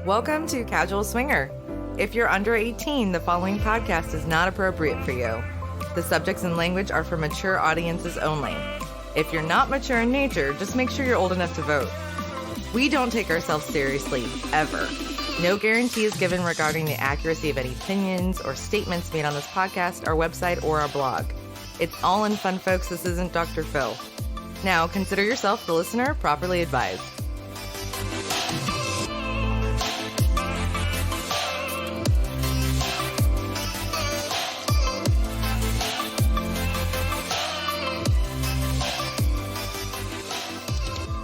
Welcome to Casual Swinger. If you're under 18, the following podcast is not appropriate for you. The subjects and language are for mature audiences only. If you're not mature in nature, just make sure you're old enough to vote. We don't take ourselves seriously, ever. No guarantee is given regarding the accuracy of any opinions or statements made on this podcast, our website, or our blog. It's all in fun, folks. This isn't Dr. Phil. Now, consider yourself, the listener, properly advised.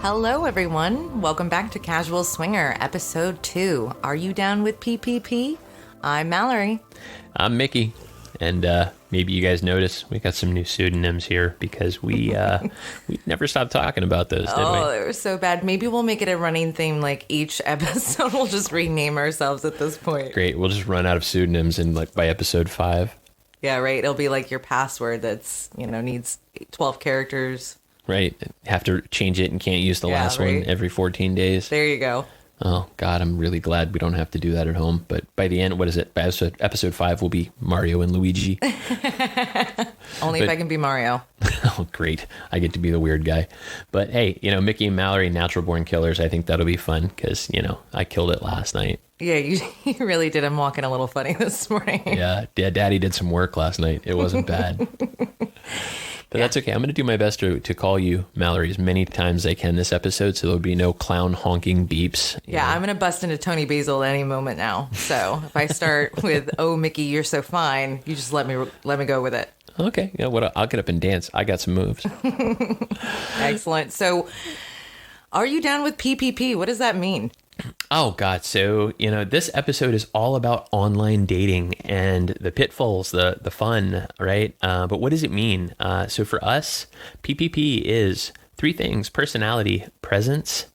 Hello, everyone. Welcome back to Casual Swinger, Episode 2. Are you down with PPP? I'm Mallory. I'm Mickey. And maybe you guys notice we got some new pseudonyms here because we never stopped talking about those, did we? Oh, they were so bad. Maybe we'll make it a running theme, like each episode we'll just rename ourselves at this point. Great. We'll just run out of pseudonyms by episode 5. Yeah, right. It'll be like your password that's, needs 12 characters. Right. Have to change it and can't use the last one every 14 days. There you go. Oh, God, I'm really glad we don't have to do that at home. But by the end, what is it? By episode 5 will be Mario and Luigi. Only if I can be Mario. Oh, great. I get to be the weird guy. But hey, Mickey and Mallory, natural born killers. I think that'll be fun because, I killed it last night. Yeah, you really did. I'm walking a little funny this morning. Yeah, Daddy did some work last night. It wasn't bad. But that's okay. I'm going to do my best to call you Mallory as many times as I can this episode, so there'll be no clown honking beeps. Yeah, I'm going to bust into Tony Basil at any moment now. So if I start with, "Oh, Mickey, you're so fine," you just let me go with it. Okay. Yeah. I'll get up and dance. I got some moves. Excellent. So, are you down with PPP? What does that mean? Oh, God. So, this episode is all about online dating and the pitfalls, the fun, right? But what does it mean? So for us, PPP is 3 things: personality, presence,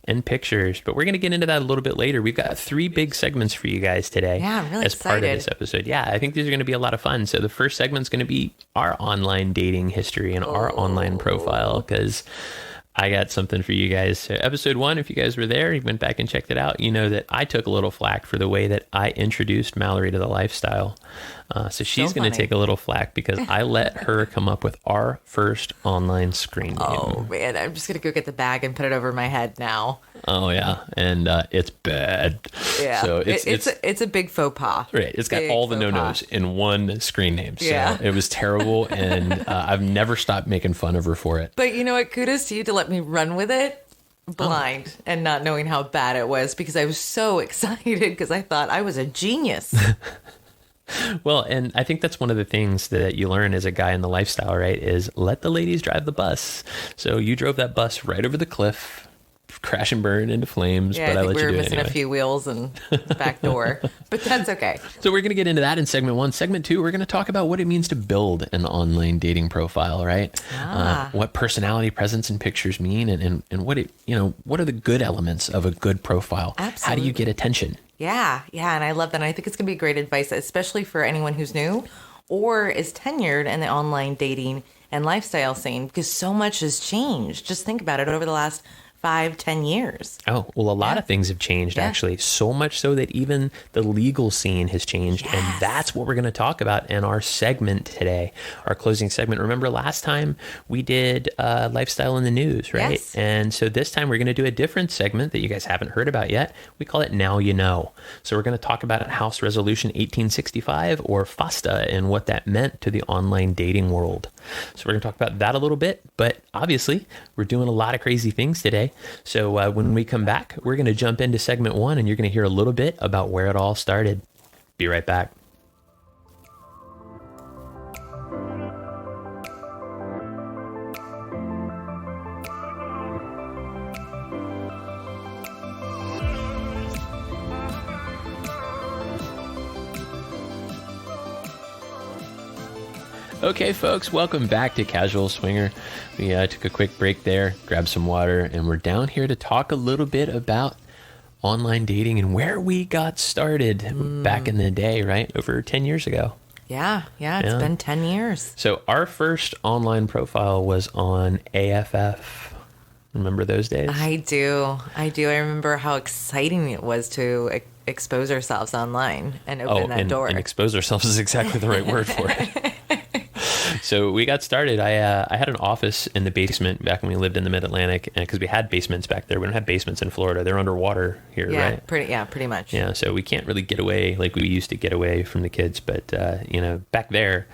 and pictures. But we're going to get into that a little bit later. We've got 3 big segments for you guys today. Yeah, I'm really as excited. Part of this episode. Yeah, I think these are going to be a lot of fun. So the first segment's going to be our online dating history and our online profile, because I got something for you guys. So episode 1, if you guys were there, you went back and checked it out, you know that I took a little flack for the way that I introduced Mallory to the lifestyle. So she's going to take a little flack because I let her come up with our first online screen name. Oh, man. I'm just going to go get the bag and put it over my head now. Oh, yeah. And it's bad. Yeah. So it's a big faux pas. Right. It's got all the no-nos in one screen name. So it was terrible. And I've never stopped making fun of her for it. But you know what? Kudos to you to let me run with it blind and not knowing how bad it was, because I was so excited because I thought I was a genius. Well, and I think that's one of the things that you learn as a guy in the lifestyle, right, is let the ladies drive the bus. So you drove that bus right over the cliff, crash and burn into flames, yeah, but I let you do it anyway. We were missing a few wheels and the back door, but that's okay. So we're going to get into that in segment 1. Segment 2, we're going to talk about what it means to build an online dating profile, right? What personality, presence, and pictures mean, and what what are the good elements of a good profile? Absolutely. How do you get attention? Yeah, and I love that. And I think it's going to be great advice, especially for anyone who's new or is tenured in the online dating and lifestyle scene, because so much has changed. Just think about it over the last 5-10 years. Oh, well, a lot of things have changed, actually. So much so that even the legal scene has changed. Yes. And that's what we're going to talk about in our segment today, our closing segment. Remember last time we did lifestyle in the news, right? Yes. And so this time we're going to do a different segment that you guys haven't heard about yet. We call it Now You Know. So we're going to talk about House Resolution 1865, or FOSTA, and what that meant to the online dating world. So we're going to talk about that a little bit, but obviously we're doing a lot of crazy things today. So when we come back, we're going to jump into segment 1, and you're going to hear a little bit about where it all started. Be right back. Okay, folks, welcome back to Casual Swinger. We took a quick break there, grabbed some water, and we're down here to talk a little bit about online dating and where we got started back in the day, right? Over 10 years ago. Yeah, it's been 10 years. So our first online profile was on AFF. Remember those days? I do. I remember how exciting it was to expose ourselves online and open that door. And expose ourselves is exactly the right word for it. So we got started. I had an office in the basement back when we lived in the Mid-Atlantic, because we had basements back there. We don't have basements in Florida. They're underwater here, right? Pretty much. Yeah, so we can't really get away like we used to get away from the kids. But, back there,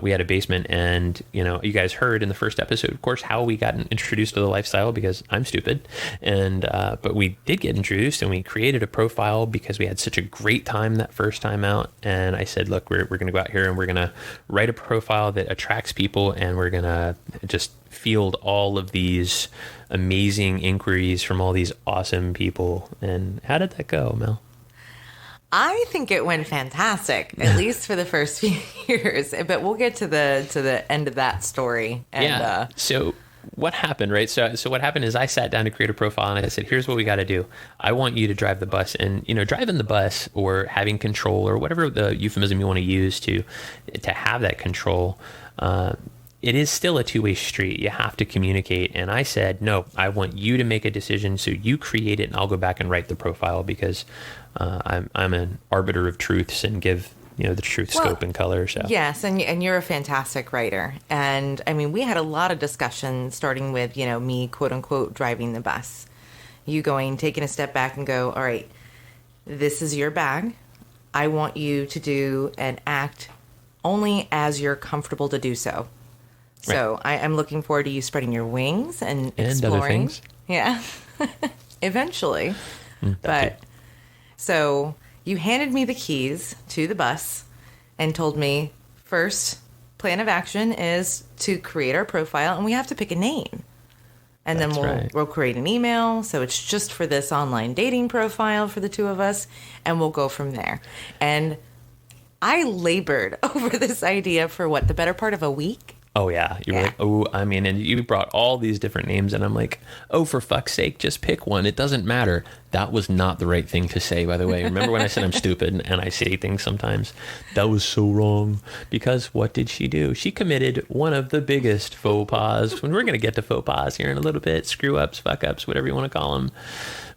we had a basement. And, you guys heard in the first episode, of course, how we got introduced to the lifestyle, because I'm stupid. And but we did get introduced, and we created a profile because we had such a great time that first time out. And I said, look, we're going to go out here and we're going to write a profile that attracts people, and we're going to just field all of these amazing inquiries from all these awesome people. And how did that go, Mel? I think it went fantastic, at least for the first few years. But we'll get to the end of that story. And, So what happened, right? So what happened is I sat down to create a profile, and I said, here's what we got to do. I want you to drive the bus. And, driving the bus or having control, or whatever the euphemism you want to use to have that control, it is still a two-way street. You have to communicate. And I said, no, I want you to make a decision. So you create it, and I'll go back and write the profile, because I'm an arbiter of truths and give the truth, scope, and color. So yes, and you're a fantastic writer. And I mean, we had a lot of discussion, starting with me, quote unquote, driving the bus. You taking a step back and go, all right, this is your bag. I want you to do and act only as you're comfortable to do so. Right. So I'm looking forward to you spreading your wings and exploring. Other things. Yeah, eventually. But so you handed me the keys to the bus and told me, first plan of action is to create our profile, and we have to pick a name. And then we'll create an email. So it's just for this online dating profile for the two of us, and we'll go from there. And I labored over this idea for the better part of a week. Oh, yeah. You were like, and you brought all these different names, and I'm like, oh, for fuck's sake, just pick one. It doesn't matter. That was not the right thing to say, by the way. Remember when I said I'm stupid and I say things sometimes? That was so wrong, because what did she do? She committed one of the biggest faux pas. When we're going to get to faux pas here in a little bit, screw ups, fuck ups, whatever you want to call them.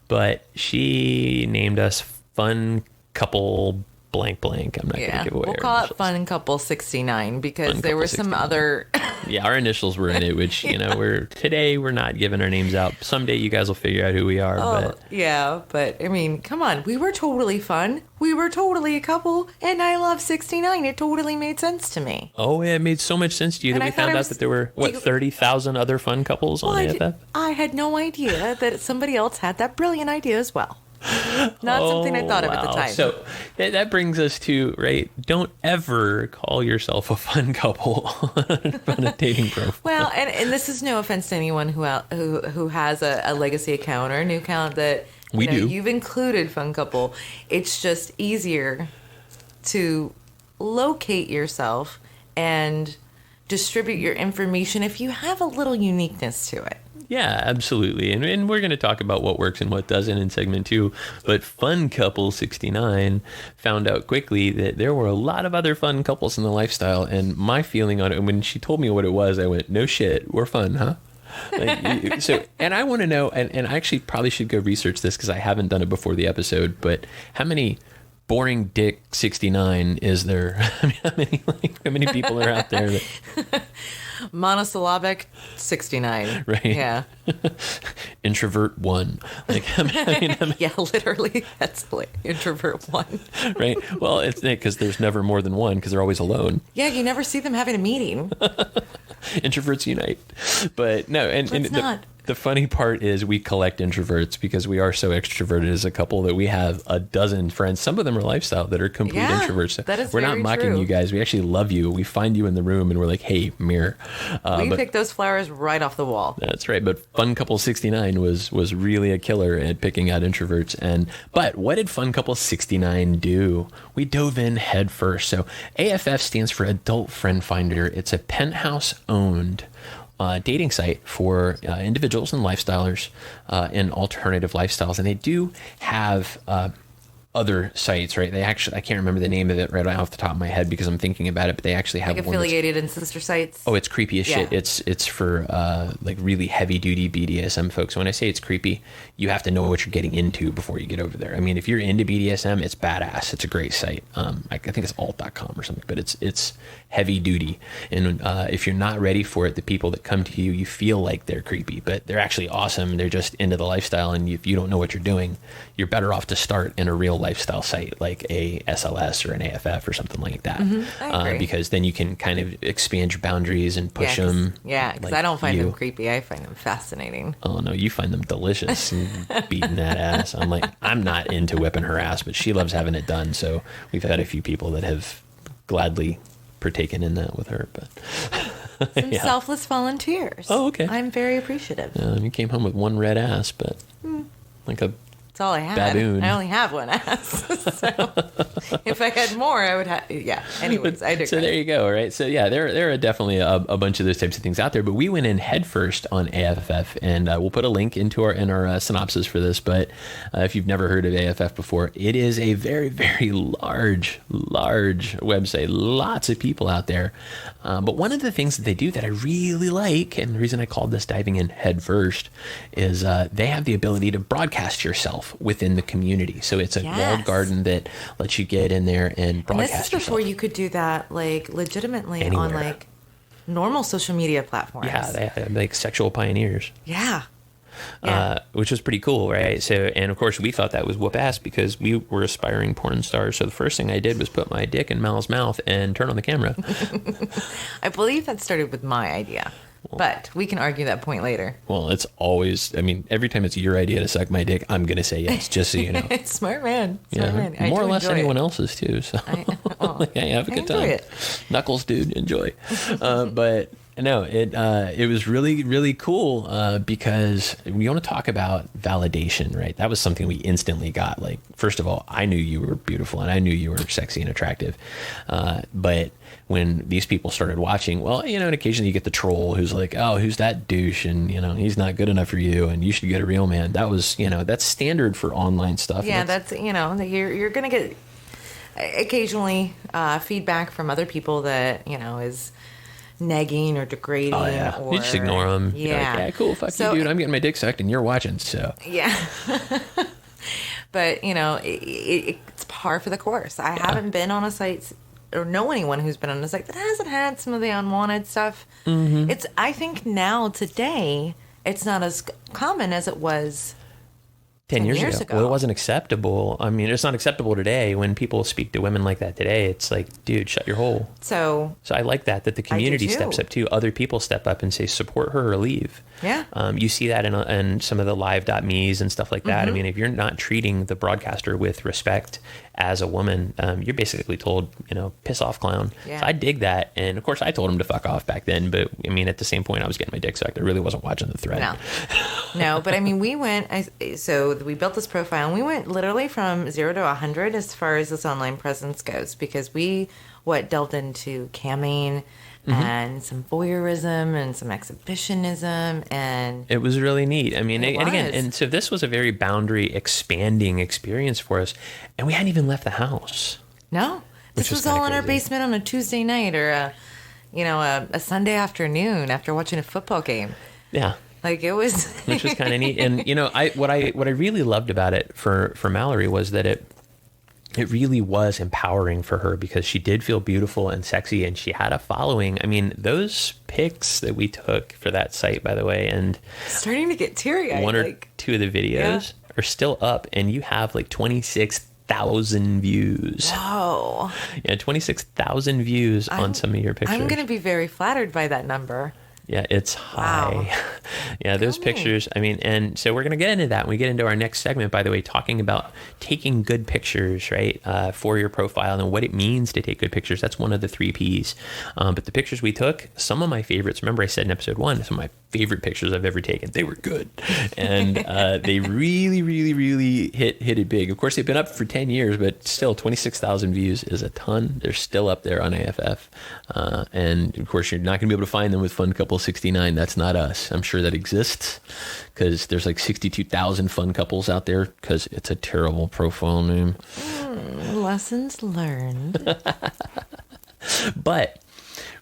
But she named us Fun Couple blank. I'm not going to give away. We'll call it Fun Couple 69, because there were some other. Yeah, our initials were in it, which we're not giving our names out. Someday you guys will figure out who we are. But I mean, come on, we were totally fun. We were totally a couple, and I love 69. It totally made sense to me. Oh, yeah, it made so much sense to you that we found out that there were 30,000 other fun couples on AFF. I had no idea that somebody else had that brilliant idea as well. Not something I thought of at the time. So that brings us to, right, don't ever call yourself a fun couple on a dating profile. Well, and this is no offense to anyone who has a legacy account or a new account that you've included Fun Couple. It's just easier to locate yourself and distribute your information if you have a little uniqueness to it. Yeah, absolutely. And we're going to talk about what works and what doesn't in segment 2. But Fun Couple 69 found out quickly that there were a lot of other fun couples in the lifestyle. And my feeling on it, when she told me what it was, I went, no shit, we're fun, huh? And I want to know, and I actually probably should go research this because I haven't done it before the episode, but how many boring dick 69 is there? I mean, how many people are out there that... Monosyllabic 69. Right. Yeah. Introvert 1. Yeah, literally. That's like introvert 1. Right. Well, it's because there's never more than one, because they're always alone. Yeah, you never see them having a meeting. Introverts unite. But no, the funny part is we collect introverts because we are so extroverted as a couple that we have a dozen friends. Some of them are lifestyle that are complete introverts. So that is we're not mocking you guys. We actually love you. We find you in the room and we're like, hey, mirror. We picked those flowers right off the wall. That's right. But Fun Couple 69 was really a killer at picking out introverts. But what did Fun Couple 69 do? We dove in head first. So AFF stands for Adult Friend Finder. It's a Penthouse owned dating site for individuals and lifestylers in alternative lifestyles. And they do have other sites, right? They actually, I can't remember the name of it right off the top of my head because I'm thinking about it, but they actually have like one affiliated and sister sites. Oh, it's creepy as shit. Yeah. It's for like really heavy duty BDSM folks. When I say it's creepy, you have to know what you're getting into before you get over there. I mean, if you're into BDSM, it's badass. It's a great site. I think it's alt.com or something, but it's heavy duty. And if you're not ready for it, the people that come to you, you feel like they're creepy, but they're actually awesome. They're just into the lifestyle. And if you don't know what you're doing, you're better off to start in a real lifestyle site like a SLS or an AFF or something like that. I agree. Because then you can kind of expand your boundaries and push them. Yeah, because I don't find them creepy. I find them fascinating. Oh, no, you find them delicious and beating that ass. I'm like, I'm not into whipping her ass, but she loves having it done. So we've had a few people that have gladly partaken in that with her. But Some selfless volunteers. Oh, okay. I'm very appreciative. You came home with one red ass, but like a That's all I had. baboon. I only have one ass. So if I had more, I would have. Yeah. Anyways, I digress. So there you go, right? So yeah, there are definitely a bunch of those types of things out there, but we went in headfirst on AFF, and we'll put a link in our synopsis for this. But if you've never heard of AFF before, it is a very, very large website. Lots of people out there. But one of the things that they do that I really like, and the reason I called this diving in headfirst, is they have the ability to broadcast yourself within the community. So it's a walled garden that lets you get in there and broadcast yourself. This is before you could do that like legitimately anywhere. On like normal social media platforms. Yeah, they have like sexual pioneers. Yeah. Which was pretty cool, right? So, and of course, we thought that was whoop ass because we were aspiring porn stars. So the first thing I did was put my dick in Mal's mouth and turn on the camera. I believe that started with my idea. But we can argue that point later. Well, it's always, I mean, every time it's your idea to suck my dick, I'm going to say yes, just so you know. It's smart man. More or less anyone else's too. So hey, have a good time. Knuckles, dude, enjoy. But no, it was really, really cool because we want to talk about validation, right? That was something we instantly got. Like, first of all, I knew you were beautiful and I knew you were sexy and attractive. But when these people started watching, well, and occasionally you get the troll who's like, oh, who's that douche? And, he's not good enough for you and you should get a real man. That was, that's standard for online stuff. Yeah, that's you're going to get occasionally feedback from other people that, is negging or degrading. Oh, yeah. Or, you just ignore them. Yeah. Like, cool. Fuck you, dude. I'm getting my dick sucked and you're watching. So yeah. But it's par for the course. I haven't been on a site or know anyone who's been on a site that hasn't had some of the unwanted stuff. Mm-hmm. I think now today it's not as common as it was 10 years ago. Well, it wasn't acceptable. I mean, it's not acceptable today. When people speak to women like that today, it's like, dude, shut your hole. So I like that the community steps up too. Other people step up and say, support her or leave. Yeah. You see that in some of the live.me's and stuff like that. Mm-hmm. I mean, if you're not treating the broadcaster with respect as a woman, you're basically told, piss off, clown. Yeah. So I dig that. And of course I told him to fuck off back then, but I mean, at the same point I was getting my dick sucked. I really wasn't watching the thread. No, but I mean, we built this profile and we went literally from 0 to 100 as far as this online presence goes, because we delved into camming and some voyeurism and some exhibitionism, and it was really neat. I mean, and so this was a very boundary expanding experience for us, and we hadn't even left the house. No, this was all in our basement on a Tuesday night or a Sunday afternoon after watching a football game. Yeah. Like it was, which was kind of neat. And what I really loved about it for Mallory was that it really was empowering for her because she did feel beautiful and sexy and she had a following. I mean, those pics that we took for that site, by the way, and starting to get teary-eyed. One or two of the videos are still up and you have like 26,000 views. Whoa. Yeah, 26,000 views on some of your pictures. I'm going to be very flattered by that number. Yeah, it's high. Wow. Yeah, those pictures. I mean, and so we're going to get into that when we get into our next segment, by the way, talking about taking good pictures, right, for your profile and what it means to take good pictures. That's one of the 3 Ps. But the pictures we took, some of my favorites, remember I said in episode 1, some of my favorite pictures I've ever taken. They were good. And they really, really, really hit it big. Of course, they've been up for 10 years, but still 26,000 views is a ton. They're still up there on AFF. And of course, you're not going to be able to find them with Fun Couple 69. That's not us. I'm sure that exists because there's like 62,000 fun couples out there because it's a terrible profile name. Lessons learned. But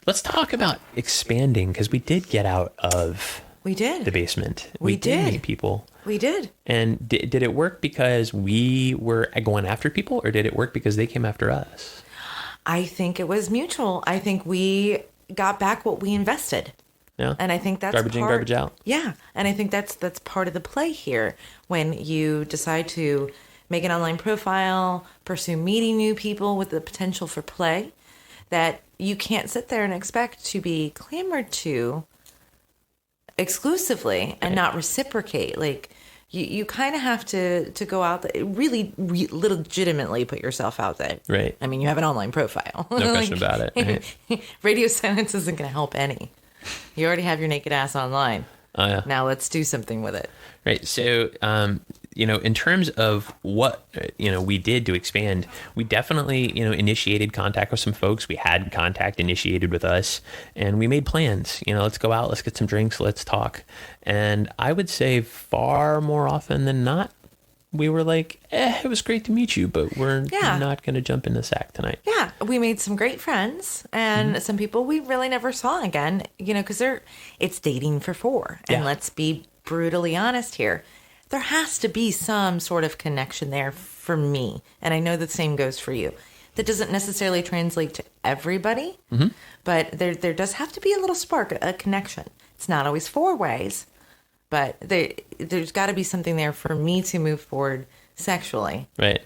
let's talk about expanding because we did get out of the basement. We did meet people. We did. And did it work because we were going after people, or did it work because they came after us? I think it was mutual. I think we got back what we invested. Yeah. And I think that's garbage in, garbage out. Yeah. And I think that's part of the play here when you decide to make an online profile, pursue meeting new people with the potential for play, that you can't sit there and expect to be clamored to exclusively and not reciprocate. Like you kind of have to go out there, really legitimately put yourself out there. Right. I mean, you have an online profile. No question about it. Right? Radio silence isn't going to help any. You already have your naked ass online. Oh, yeah. Now let's do something with it. Right. So, in terms of what, we did to expand, we definitely, initiated contact with some folks. We had contact initiated with us and we made plans, let's go out, let's get some drinks, let's talk. And I would say far more often than not, we were like, it was great to meet you, but we're not going to jump in the sack tonight. Yeah. We made some great friends and some people we really never saw again, because it's dating for 4. And let's be brutally honest here. There has to be some sort of connection there for me. And I know the same goes for you. That doesn't necessarily translate to everybody, but there does have to be a little spark, a connection. It's not always 4 ways, but there's got to be something there for me to move forward sexually. Right.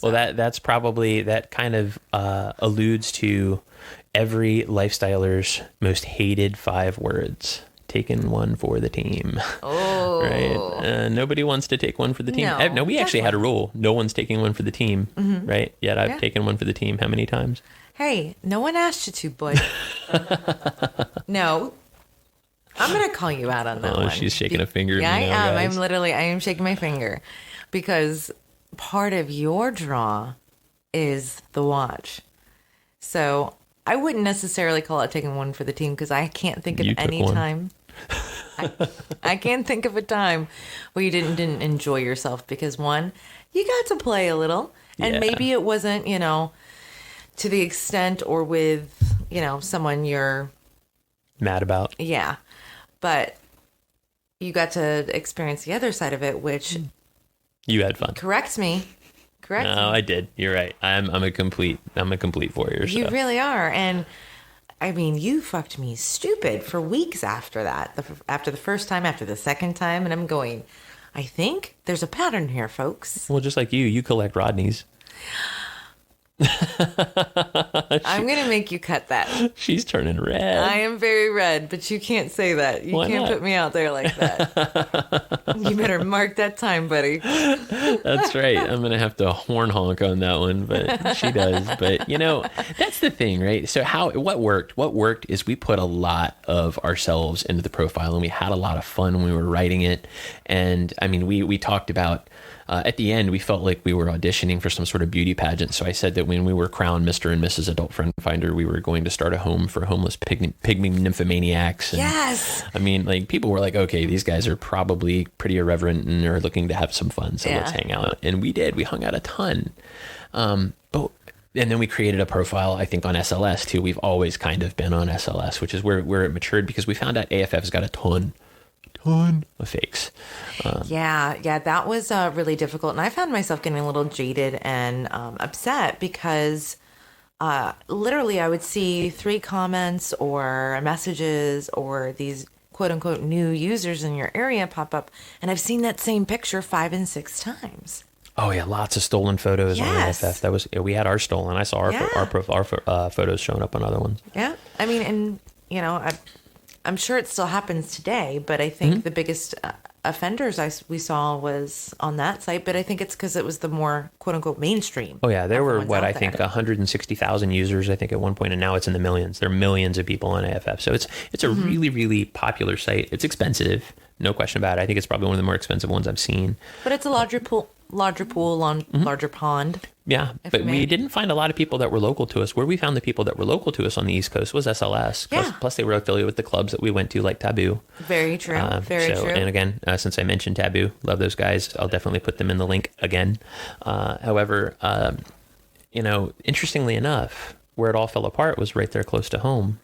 Well, that's probably, that kind of alludes to every lifestyler's most hated 5 words. Taking one for the team. Oh. Right. Nobody wants to take one for the team. No, we actually had a rule. No one's taking one for the team. Right. Yet I've taken one for the team. How many times? Hey, no one asked you to, bud. No. I'm going to call you out on that one. She's shaking a finger. Yeah, I am. Guys. I am shaking my finger because part of your draw is the watch. So I wouldn't necessarily call it taking one for the team because I can't think of any time. I can't think of a time where you didn't enjoy yourself because, one, you got to play a little and maybe it wasn't, to the extent or with, someone you're mad about. Yeah. But you got to experience the other side of it, which you had fun. Correct me. No, I did. You're right. I'm a complete voyeur. You really are. And I mean, you fucked me stupid for weeks after that. After the first time, after the second time. And I'm going, I think there's a pattern here, folks. Well, just like you collect Rodneys. I'm going to make you cut that. She's turning red. I am very red, but you can't say that. You can't put me out there like that. You better mark that time, buddy. That's right. I'm going to have to horn honk on that one, but she does. But, that's the thing, right? So what worked? What worked is we put a lot of ourselves into the profile and we had a lot of fun when we were writing it. And I mean, we talked about, at the end, we felt like we were auditioning for some sort of beauty pageant. So I said that when we were crowned Mr. and Mrs. Adult Friend Finder, we were going to start a home for homeless pygmy nymphomaniacs. And, yes. I mean, like, people were like, okay, these guys are probably pretty irreverent and are looking to have some fun. So let's hang out. And we did. We hung out a ton. And then we created a profile, I think, on SLS too. We've always kind of been on SLS, which is where it matured because we found out AFF's got a ton of fakes. Yeah, that was really difficult. And I found myself getting a little jaded and upset because literally I would see 3 comments or messages or these quote unquote new users in your area pop up. And I've seen that same picture 5 and 6 times. Oh yeah, lots of stolen photos on AFF. That was, we had our stolen. I saw our photos showing up on other ones. Yeah, I mean, and I'm sure it still happens today, but I think the biggest offenders we saw was on that site, but I think it's because it was the more quote unquote mainstream. Oh yeah, there were ones I out think there. 160,000 users I think at one point, and now it's in the millions. There are millions of people on AFF, so it's a really, really popular site. It's expensive, no question about it. I think it's probably one of the more expensive ones I've seen. But it's a larger pool, larger pond. Yeah, if but you may. we didn't find a lot of people that were local to us. Where we found the people that were local to us on the East Coast was SLS. Yeah. Plus they were affiliated with the clubs that we went to, like Taboo. Very true. Very true. And again, since I mentioned Taboo, love those guys. I'll definitely put them in the link again. However, interestingly enough, where it all fell apart was right there close to home.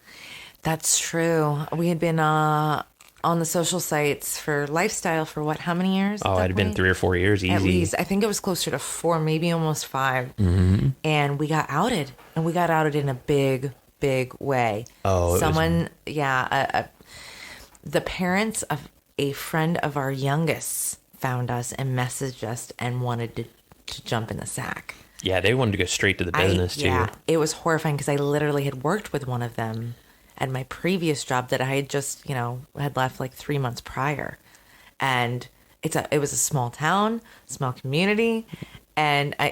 That's true. We had been on the social sites for lifestyle for how many years? Oh, it had been 3 or 4 years, easy. At least. I think it was closer to 4, maybe almost 5. Mm-hmm. And we got outed. And we got outed in a big, big way. Oh, the parents of a friend of our youngest found us and messaged us and wanted to jump in the sack. Yeah, they wanted to go straight to the business, too. Yeah, it was horrifying because I literally had worked with one of them at my previous job that I had just, had left like 3 months prior. And it was a small town, small community. And I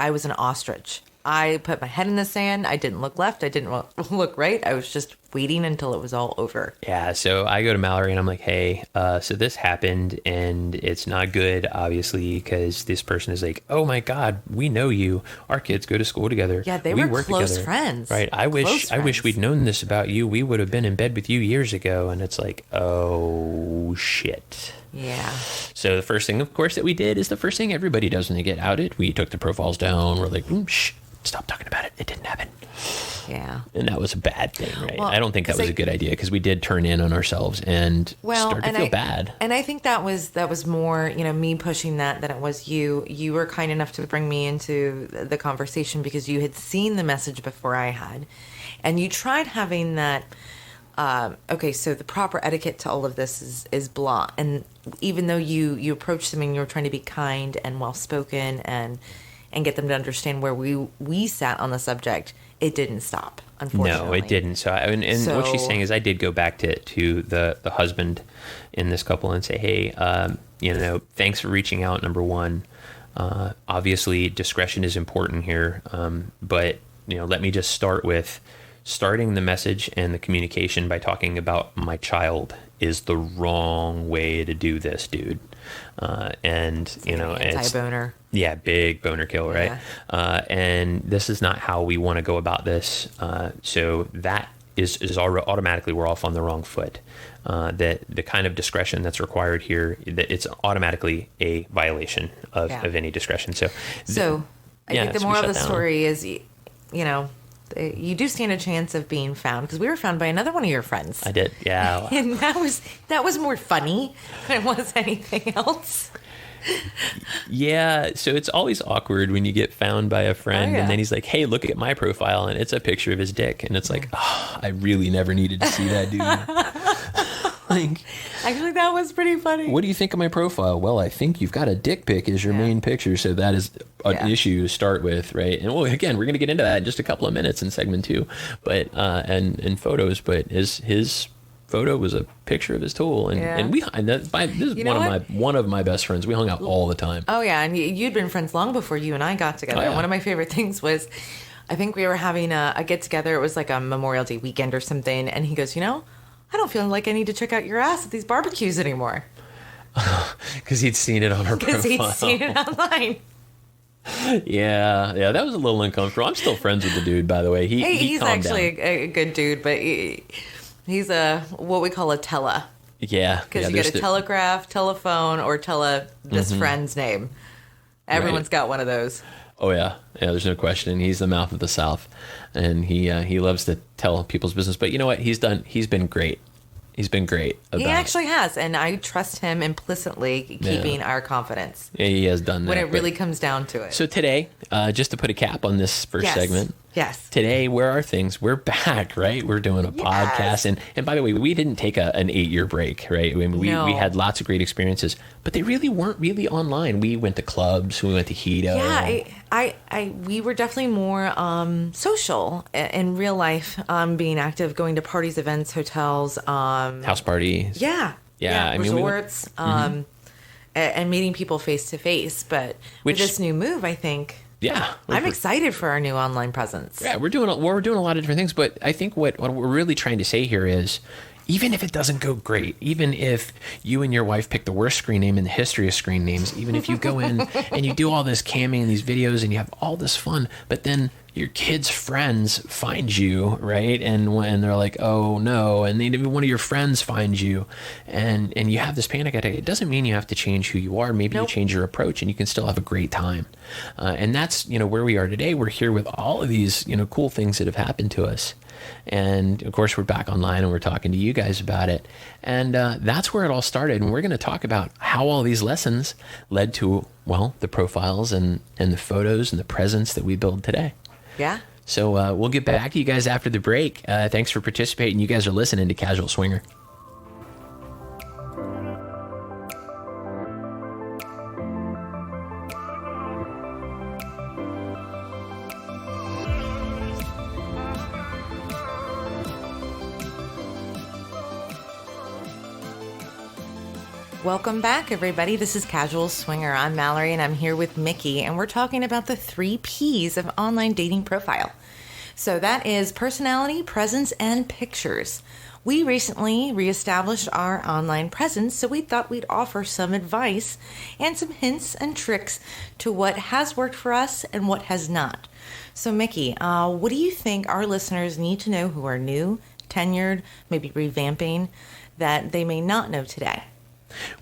was an ostrich. I put my head in the sand. I didn't look left. I didn't look right. I was just waiting until it was all over. Yeah, so I go to Mallory and I'm like, hey, so this happened and it's not good, obviously, because this person is like, oh my God, we know you. Our kids go to school together. Yeah, we were work close together. friends. Right. I wish we'd known this about you. We would have been in bed with you years ago. And it's like, oh shit. Yeah. So the first thing, of course, that we did is the first thing everybody does when they get outed. We took the profiles down. We're like, shh, stop talking about it. It didn't happen. Yeah. And that was a bad thing, right? Well, I don't think that was a good idea because we did turn in on ourselves and started to feel bad. And I think that was more, me pushing that than it was you. You were kind enough to bring me into the conversation because you had seen the message before I had. And you tried having that, so the proper etiquette to all of this is blah. And even though you approached them and you were trying to be kind and well-spoken and get them to understand where we sat on the subject, it didn't stop, unfortunately. No, it didn't. So, what she's saying is I did go back to the husband in this couple and say, hey, thanks for reaching out, number one. Obviously, discretion is important here. But, let me just start with starting the message and the communication by talking about my child is the wrong way to do this, dude. It's anti-boner. Yeah, big boner kill, right? Yeah. And this is not how we want to go about this. So that is automatically we're off on the wrong foot. That the kind of discretion that's required here, that it's automatically a violation of any discretion. So I think the moral of the story is, you do stand a chance of being found because we were found by another one of your friends. I did, yeah. And that was more funny than it was anything else. Yeah, so it's always awkward when you get found by a friend and then he's like, hey, look at my profile, and it's a picture of his dick, and it's like, oh, I really never needed to see that, dude. Actually, that was pretty funny. What do you think of my profile? Well, I think you've got a dick pic as your main picture, so that is an issue to start with, right? And again, we're going to get into that in just a couple of minutes in segment 2, but and photos, but his photo was a picture of his tool, and this is one of my best friends. We hung out all the time. Oh yeah, and you'd been friends long before you and I got together. Oh, yeah. And one of my favorite things was, I think we were having a get together. It was like a Memorial Day weekend or something, and he goes, I don't feel like I need to check out your ass at these barbecues anymore. Because he'd seen it on her profile. Because he'd seen it online. Yeah, that was a little uncomfortable. I'm still friends with the dude, by the way. He's actually a good dude, but he's what we call a tele. Yeah. Because you get a telegraph, telephone, or this friend's name. Everyone's got one of those. Oh, yeah. Yeah, there's no question. He's the mouth of the South, and he loves to tell people's business. But you know what? He's been great. He's been great. He actually has, and I trust him implicitly keeping our confidence. Yeah, he has done that. When it really comes down to it. So today, just to put a cap on this first segment. Yes. Today, where are things? We're back, right? We're doing a podcast. And by the way, we didn't take an 8-year break, right? We had lots of great experiences, but they really weren't really online. We went to clubs. We went to Hito. Yeah, we were definitely more social in real life, being active, going to parties, events, hotels. House parties. Yeah. Yeah, I mean, resorts, and meeting people face to face. But with this new move, I think, I'm excited for our new online presence. Yeah, we're doing a lot of different things, but I think what we're really trying to say here is, even if it doesn't go great, even if you and your wife pick the worst screen name in the history of screen names, even if you go in and you do all this camming and these videos and you have all this fun, but then your kids' friends find you, right? And when they're like, oh no, and then one of your friends finds you and you have this panic attack, it doesn't mean you have to change who you are. Maybe you change your approach and you can still have a great time. And that's, where we are today. We're here with all of these, cool things that have happened to us. And of course, we're back online and we're talking to you guys about it. And that's where it all started. And we're going to talk about how all these lessons led to, the profiles and the photos and the presence that we build today. Yeah. So we'll get back to you guys after the break. Thanks for participating. You guys are listening to Casual Swinger. Welcome back, everybody. This is Casual Swinger. I'm Mallory, and I'm here with Mickey, and we're talking about the 3 Ps of online dating profile. So that is personality, presence, and pictures. We recently reestablished our online presence, so we thought we'd offer some advice and some hints and tricks to what has worked for us and what has not. So, Mickey, what do you think our listeners need to know who are new, tenured, maybe revamping, that they may not know today?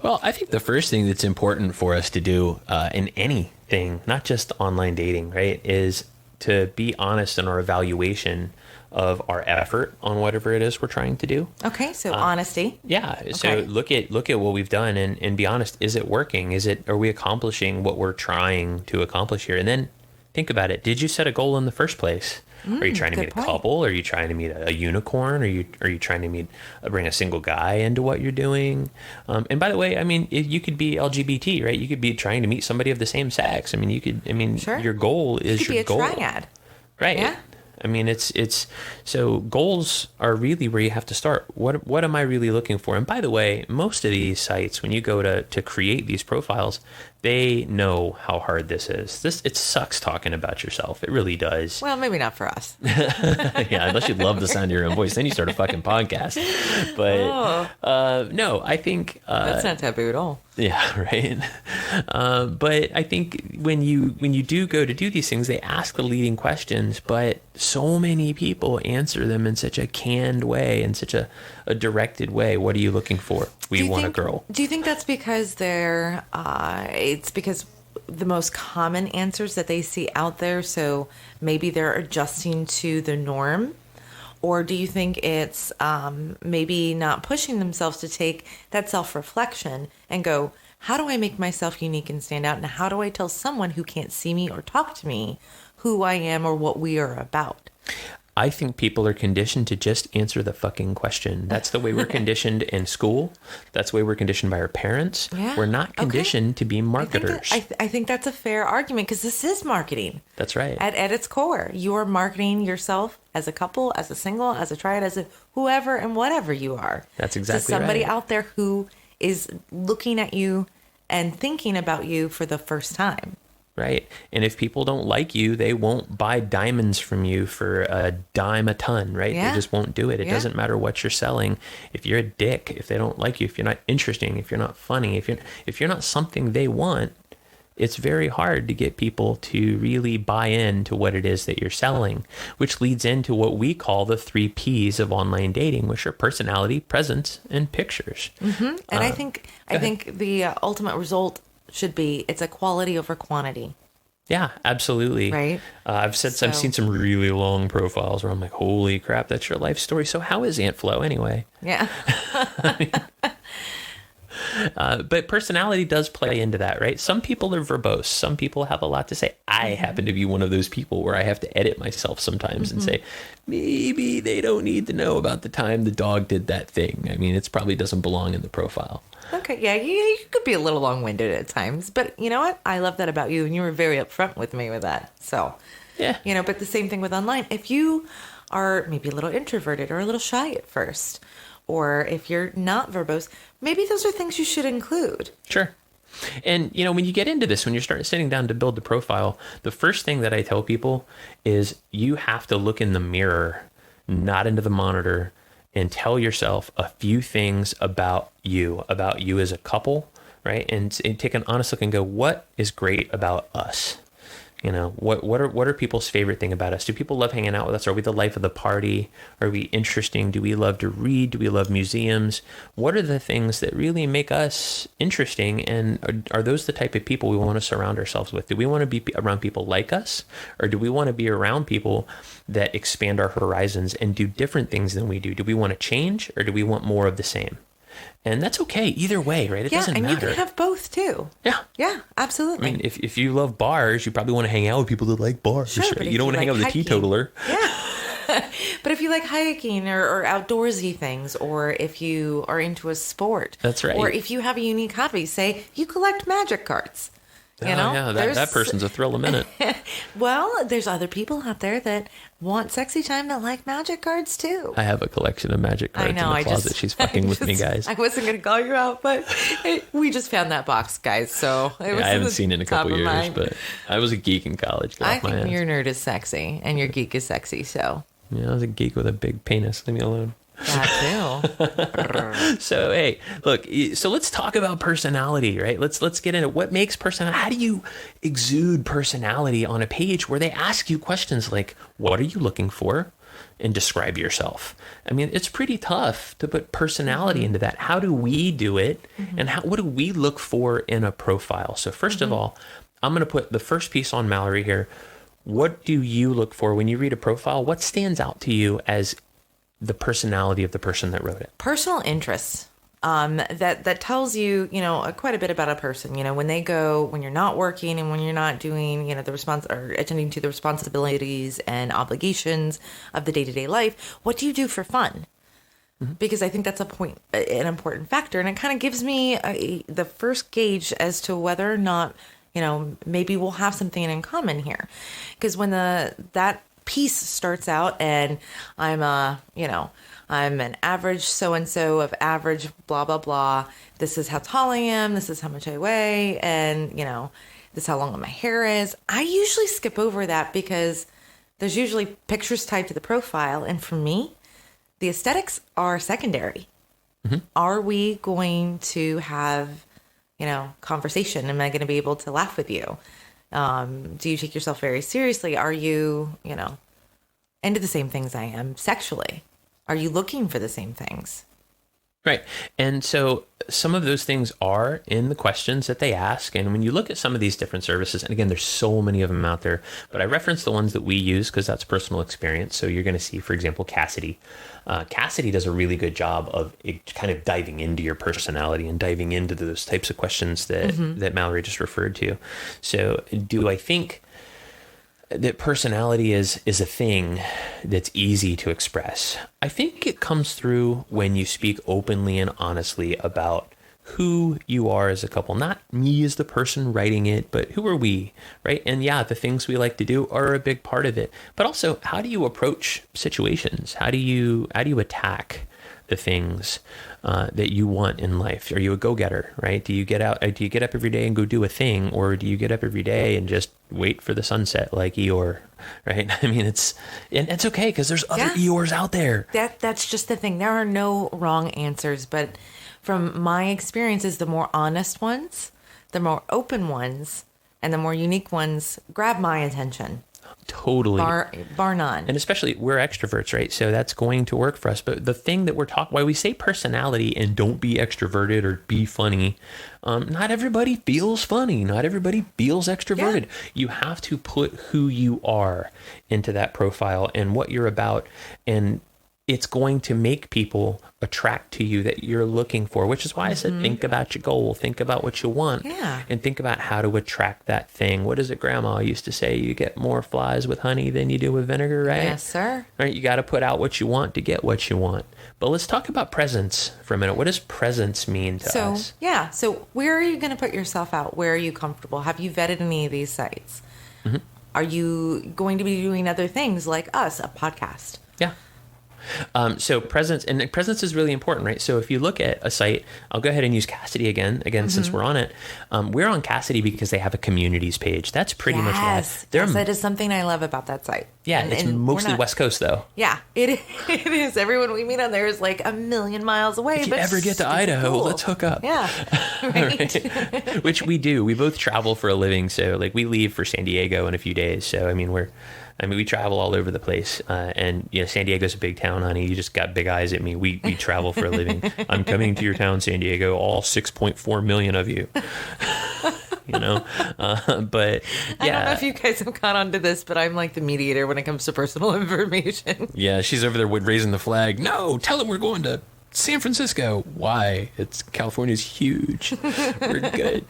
Well, I think the first thing that's important for us to do in anything, not just online dating, right, is to be honest in our evaluation of our effort on whatever it is we're trying to do. Okay, so honesty. Yeah. Okay. So look at what we've done and be honest. Is it working? Are we accomplishing what we're trying to accomplish here? And then think about it. Did you set a goal in the first place? Are you trying to meet a couple? Are you trying to meet a unicorn? Are you trying to bring a single guy into what you're doing? And by the way, I mean, you could be LGBT, right? You could be trying to meet somebody of the same sex. I mean, sure. Your goal is your goal. It could be a triad. Right. Yeah. I mean, it's so goals are really where you have to start. What am I really looking for? And by the way, most of these sites, when you go to create these profiles, they know how hard this is. It sucks talking about yourself. It really does. Well, maybe not for us. Yeah, unless you love the sound of your own voice, then you start a fucking podcast. But no, I think that's not taboo at all. Yeah, right. But I think when you do go to do these things, they ask the leading questions, but so many people answer them in such a canned way, in such a directed way. What are you looking for? We want a girl. Do you think that's because it's because the most common answers that they see out there, so maybe they're adjusting to the norm? Or do you think it's maybe not pushing themselves to take that self-reflection and go, how do I make myself unique and stand out? And how do I tell someone who can't see me or talk to me who I am or what we are about? I think people are conditioned to just answer the fucking question. That's the way we're conditioned in school. That's the way we're conditioned by our parents. Yeah. We're not conditioned to be marketers. I think that's a fair argument because this is marketing. That's right. At its core, you are marketing yourself as a couple, as a single, as a triad, as a whoever and whatever you are. That's exactly right. To somebody out there who is looking at you and thinking about you for the first time. Right. And if people don't like you, they won't buy diamonds from you for a dime a ton, right? Yeah. They just won't do it. It doesn't matter what you're selling. If you're a dick, if they don't like you, if you're not interesting, if you're not funny, if you're not something they want, it's very hard to get people to really buy into what it is that you're selling, which leads into what we call the 3 Ps of online dating, which are personality, presence, and pictures. Mm-hmm. And I think the ultimate result should be it's a quality over quantity. Yeah, absolutely. Right. I've seen some really long profiles where I'm like, holy crap, that's your life story. So how is Aunt Flo anyway? Yeah. But personality does play into that, right? Some people are verbose. Some people have a lot to say. I happen to be one of those people where I have to edit myself sometimes and say, maybe they don't need to know about the time the dog did that thing. I mean, it probably doesn't belong in the profile. Okay, yeah, you could be a little long-winded at times, but you know what? I love that about you, and you were very upfront with me with that. So, yeah, but the same thing with online. If you are maybe a little introverted or a little shy at first, or if you're not verbose, maybe those are things you should include. Sure. And, when you get into this, when you start sitting down to build the profile, the first thing that I tell people is you have to look in the mirror, not into the monitor, and tell yourself a few things about you as a couple, right? And take an honest look and go, what is great about us? What are people's favorite thing about us? Do people love hanging out with us? Are we the life of the party? Are we interesting? Do we love to read? Do we love museums? What are the things that really make us interesting? And are those the type of people we want to surround ourselves with? Do we want to be around people like us? Or do we want to be around people that expand our horizons and do different things than we do? Do we want to change, or do we want more of the same? And that's okay either way, right? It doesn't matter. Yeah, and you can have both too. Yeah. Yeah, absolutely. I mean, if you love bars, you probably want to hang out with people that like bars. Sure, right? but You don't want to hang out with a teetotaler. Yeah. But if you like hiking or outdoorsy things, or if you are into a sport. That's right. Or if you have a unique hobby, say you collect magic cards. Yeah, that person's a thrill a minute. Well, there's other people out there that want sexy time that like magic cards too. I have a collection of magic cards in the closet. She's fucking with me, guys. I wasn't going to call you out, but we just found that box, guys. So I haven't seen it in a couple years, but I was a geek in college. I think your nerd is sexy and your geek is sexy. So yeah, I was a geek with a big penis. Leave me alone. That too. So, hey, look, so let's talk about personality, right? Let's get into what makes personality. How do you exude personality on a page where they ask you questions like, what are you looking for? And describe yourself. I mean, it's pretty tough to put personality into that. How do we do it? And what do we look for in a profile? So first of all, I'm going to put the first piece on Mallory here. What do you look for when you read a profile? What stands out to you as the personality of the person that wrote it? Personal interests. That tells you, quite a bit about a person. When you're not working and when you're not doing, or attending to the responsibilities and obligations of the day-to-day life, what do you do for fun? Because I think that's an important factor. And it kind of gives me the first gauge as to whether or not, maybe we'll have something in common here. Because when that piece starts out and I'm an average so-and-so of average blah, blah, blah. This is how tall I am. This is how much I weigh. And, this is how long my hair is. I usually skip over that because there's usually pictures tied to the profile. And for me, the aesthetics are secondary. Are we going to have, conversation? Am I going to be able to laugh with you? Do you take yourself very seriously? Are you, into the same things I am sexually? Are you looking for the same things? Right. And so some of those things are in the questions that they ask. And when you look at some of these different services, and again, there's so many of them out there, but I reference the ones that we use because that's personal experience. So you're going to see, for example, Cassidy. Cassidy does a really good job of kind of diving into your personality and diving into those types of questions that Mallory just referred to. So do I think that personality is a thing that's easy to express? I think it comes through when you speak openly and honestly about who you are as a couple, not me as the person writing it, but who are we, right? And yeah, the things we like to do are a big part of it, but also how do you approach situations? How do you attack the things that you want in life? Are you a go-getter, right? Do you get up every day and go do a thing, or do you get up every day and just wait for the sunset like Eeyore, right? I mean, it's okay because there's other Eeyores out there. That's just the thing. There are no wrong answers, but from my experiences, the more honest ones, the more open ones, and the more unique ones grab my attention. Totally. Bar none. And especially we're extroverts, right? So that's going to work for us. But the thing that we're talking, why we say personality and don't be extroverted or be funny, not everybody feels funny. Not everybody feels extroverted. Yeah. You have to put who you are into that profile and what you're about. And it's going to make people attract to you that you're looking for, which is why I said, think about your goal, think about what you want, and think about how to attract that thing. What is it Grandma used to say? You get more flies with honey than you do with vinegar, right? Yes, sir. Right, you got to put out what you want to get what you want. But let's talk about presence for a minute. What does presence mean to us? Yeah. So where are you going to put yourself out? Where are you comfortable? Have you vetted any of these sites? Are you going to be doing other things like us, a podcast? Yeah. So presence is really important, right? So if you look at a site, I'll go ahead and use Cassidy again, since we're on it. We're on Cassidy because they have a communities page. That's pretty much why. Yes, that is something I love about that site. Yeah, it's mostly West Coast, though. Yeah, it is. Everyone we meet on there is like a million miles away. If you ever get to Idaho, cool. let's hook up. Yeah, right. Which we do. We both travel for a living, so like we leave for San Diego in a few days. So I mean, we travel all over the place, and San Diego's a big town, honey. You just got big eyes at me. We travel for a living. I'm coming to your town, San Diego. All 6.4 million of you. But yeah. I don't know if you guys have caught on to this, but I'm like the mediator when it comes to personal information. Yeah, she's over there raising the flag. No, tell them we're going to San Francisco. Why? California's huge. We're good.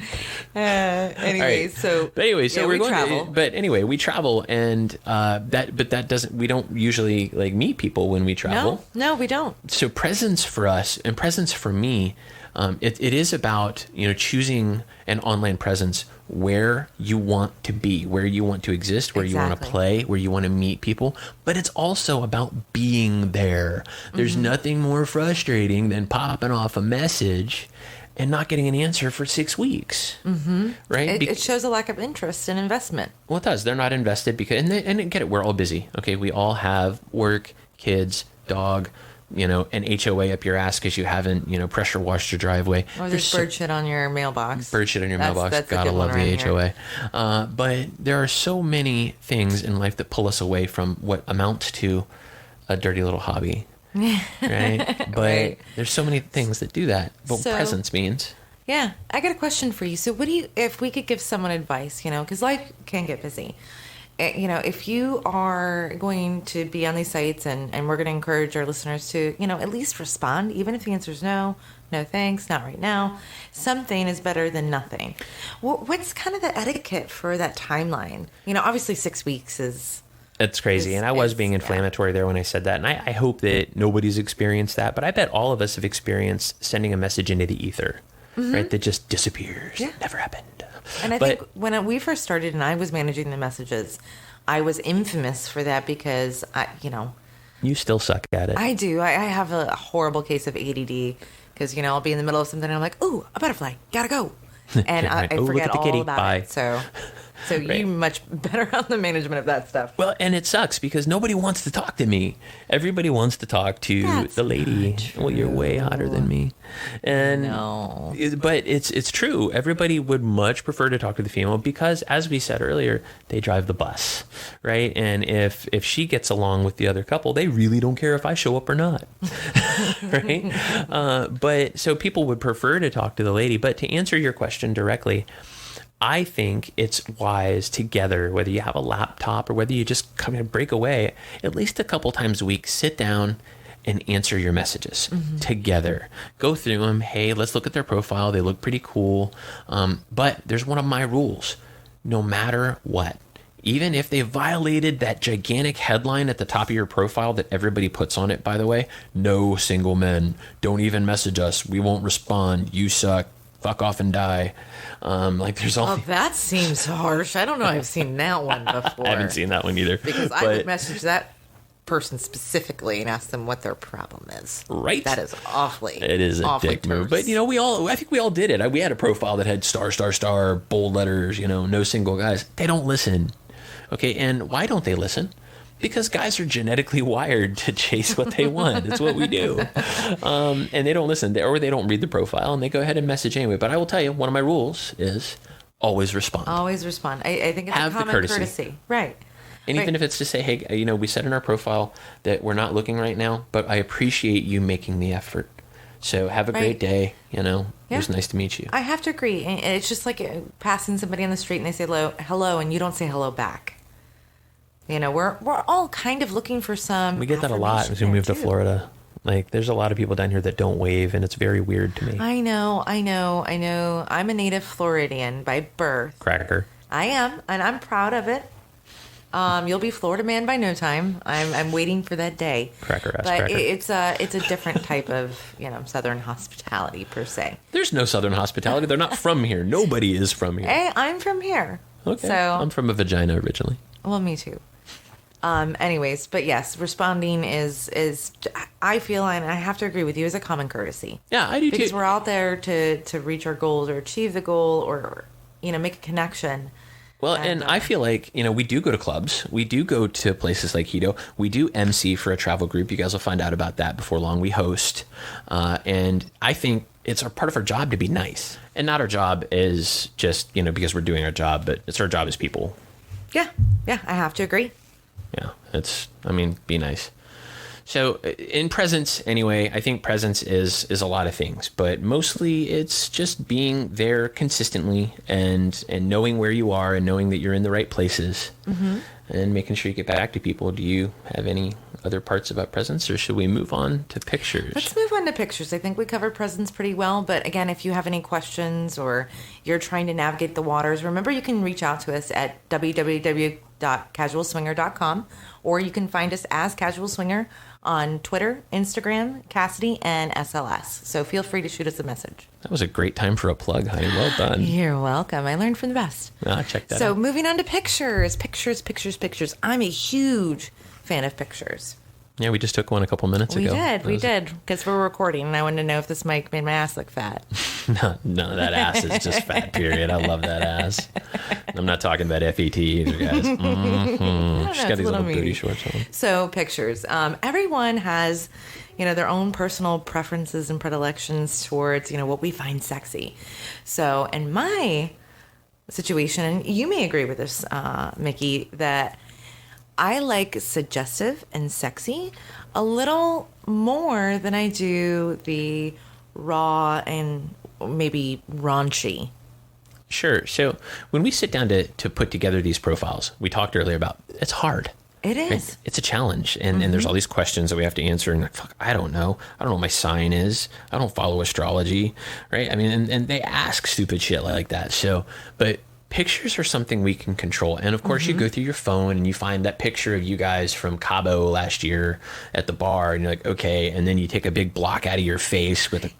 Anyways, right. So we're going travel. But anyway, we travel, and that doesn't. We don't usually like meet people when we travel. No, we don't. So presence for us and presence for me, it is about choosing an online presence where you want to be, where you want to exist, where you want to play, where you want to meet people. But it's also about being there. There's nothing more frustrating than popping off a message and not getting an answer for 6 weeks. Right? It shows a lack of interest and investment. Well, it does. They're not invested because, and get it, we're all busy. Okay, we all have work, kids, dog, an HOA up your ass because you haven't, pressure washed your driveway. Or there's bird shit on your mailbox. Bird shit on your mailbox. Gotta love the HOA. But there are so many things in life that pull us away from what amounts to a dirty little hobby. Right? But right. There's so many things that do that. But presence means. Yeah. I got a question for you. So if we could give someone advice, because life can get busy. If you are going to be on these sites and we're going to encourage our listeners to, at least respond, even if the answer is no thanks, not right now, something is better than nothing. What's kind of the etiquette for that timeline? Obviously 6 weeks is... It's crazy. And I was being inflammatory there when I said that. And I hope that nobody's experienced that. But I bet all of us have experienced sending a message into the ether, right? That just disappears. Yeah. Never happened. And I think when we first started and I was managing the messages, I was infamous for that because, You still suck at it. I do. I have a horrible case of ADD because, I'll be in the middle of something and I'm like, ooh, a butterfly, gotta go. And right. I forget all about Bye. it. So right. You're much better on the management of that stuff. Well, and it sucks because nobody wants to talk to me. Everybody wants to talk to the lady. Well, you're way hotter than me. And no. But it's true. Everybody would much prefer to talk to the female because, as we said earlier, they drive the bus, right? And if she gets along with the other couple, they really don't care if I show up or not, right? But so people would prefer to talk to the lady. But to answer your question directly, I think it's wise together, whether you have a laptop or whether you just kind of break away, at least a couple times a week, sit down and answer your messages together. Go through them. Hey, let's look at their profile. They look pretty cool. But there's one of my rules. No matter what, even if they violated that gigantic headline at the top of your profile that everybody puts on it, by the way, no single men, don't even message us. We won't respond. You suck. Fuck off and die. There's all. Oh, that seems harsh. I don't know. I've seen that one before. I haven't seen that one either. Because I would message that person specifically and ask them what their problem is. Right. That is awfully. It is a dick move. But I think we all did it. We had a profile that had star, bold letters. No single guys. They don't listen. Okay, and why don't they listen? Because guys are genetically wired to chase what they want. It's what we do. And they don't listen, or they don't read the profile, and they go ahead and message anyway. But I will tell you, one of my rules is always respond. Always respond. I think it's have a common courtesy. Right. And even if it's to say, hey, we said in our profile that we're not looking right now, but I appreciate you making the effort. So have a great day. It was nice to meet you. I have to agree. It's just like passing somebody on the street and they say hello, and you don't say hello back. We're all kind of looking for some. We get that a lot as we move to Florida. There's a lot of people down here that don't wave, and it's very weird to me. I know. I'm a native Floridian by birth. Cracker. I am, and I'm proud of it. You'll be Florida man by no time. I'm waiting for that day. Cracker ass. But cracker. It's a different type of Southern hospitality per se. There's no Southern hospitality. They're not from here. Nobody is from here. Hey, I'm from here. Okay. So I'm from a vagina originally. Well, me too. Anyways, but yes, responding is I feel, and I have to agree with you, is a common courtesy. Yeah, I do too. Because we're out there to reach our goals or achieve the goal or make a connection. Well, and I feel like, we do go to clubs. We do go to places like Hito. We do MC for a travel group. You guys will find out about that before long. We host. And I think it's part of our job to be nice. And not our job is just, because we're doing our job, but it's our job as people. Yeah, I have to agree. Yeah, be nice. So in presence, anyway, I think presence is a lot of things, but mostly it's just being there consistently and knowing where you are and knowing that you're in the right places and making sure you get back to people. Do you have any other parts about presence, or should we move on to pictures? Let's move on to pictures. I think we covered presence pretty well, but again, if you have any questions or you're trying to navigate the waters, remember you can reach out to us at www.casualswinger.com, or you can find us as Casual Swinger on Twitter, Instagram, Cassidy, and SLS. So feel free to shoot us a message. That was a great time for a plug, honey. Well done. You're welcome. I learned from the best. Check that out. So moving on to pictures. Pictures. I'm a huge fan of pictures. Yeah, we just took one a couple minutes ago. We did, because we're recording, and I wanted to know if this mic made my ass look fat. No, that ass is just fat, period. I love that ass. I'm not talking about FET either, guys. She's got these little booty shorts on. So, pictures. Everyone has, their own personal preferences and predilections towards, what we find sexy. So, in my situation, and you may agree with this, Mickey, that I like suggestive and sexy a little more than I do the raw and maybe raunchy. Sure. So when we sit down to put together these profiles, we talked earlier about it's hard. It is. Right? It's a challenge. And there's all these questions that we have to answer. And I don't know. I don't know what my sign is. I don't follow astrology. Right. I mean, and they ask stupid shit like that. So, but pictures are something we can control. And of course you go through your phone and you find that picture of you guys from Cabo last year at the bar, and you're like, okay. And then you take a big block out of your face with a,